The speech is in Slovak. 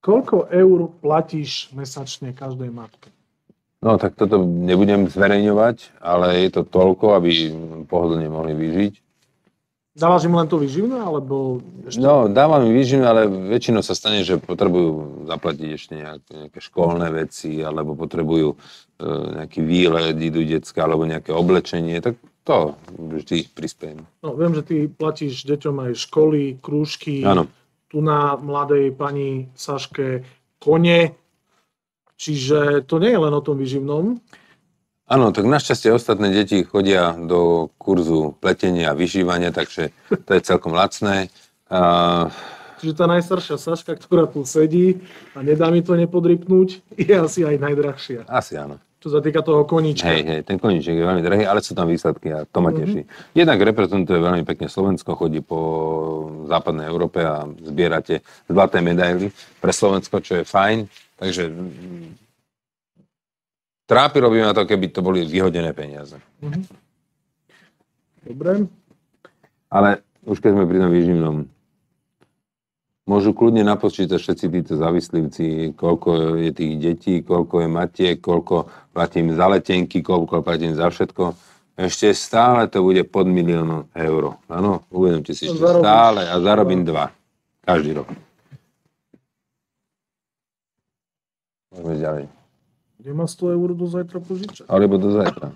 Koľko eur platíš mesačne každej matke? No tak toto nebudem zverejňovať, ale je to toľko, aby pohodlne mohli vyžiť. Dávaš im len to výživné, alebo ešte? No, dávam im výživné, ale väčšinou sa stane, že potrebujú zaplatiť ešte nejaké školné veci, alebo potrebujú nejaký výlet, idú decka, alebo nejaké oblečenie, tak to vždy prispiejem. No, viem, že ty platíš deťom aj školy, krúžky, Áno. tu na mladej pani Saške kone, čiže to nie je len o tom výživnom. Áno, tak našťastie ostatné deti chodia do kurzu pletenia a vyšívania, takže to je celkom lacné. Čiže tá najstaršia Saška, ktorá tu sedí a nedá mi to nepodrypnúť, je asi aj najdrahšia. Asi áno. Čo sa týka toho koníčka. Hej, ten koníček je veľmi drahý, ale sú tam výsledky a to ma teší. Jednak reprezentuje veľmi pekne Slovensko, chodí po západnej Európe a zbierate zlaté medaily pre Slovensko, čo je fajn. Takže trápilo by ma to, keby to boli vyhodené peniaze. Dobre. Ale už keď sme pri tom výživnom, môžu kľudne napočítať všetci títo závislivci, koľko je tých detí, koľko je matiek, koľko platím za letenky, koľko platím za všetko. Ešte stále to bude pod 1 000 000 eur. Áno, uvedomte si, že stále a zarobím 2. Každý rok. Môžeme ďalej. Kde má 100 eur do zajtra požičať? Alebo do zajtra.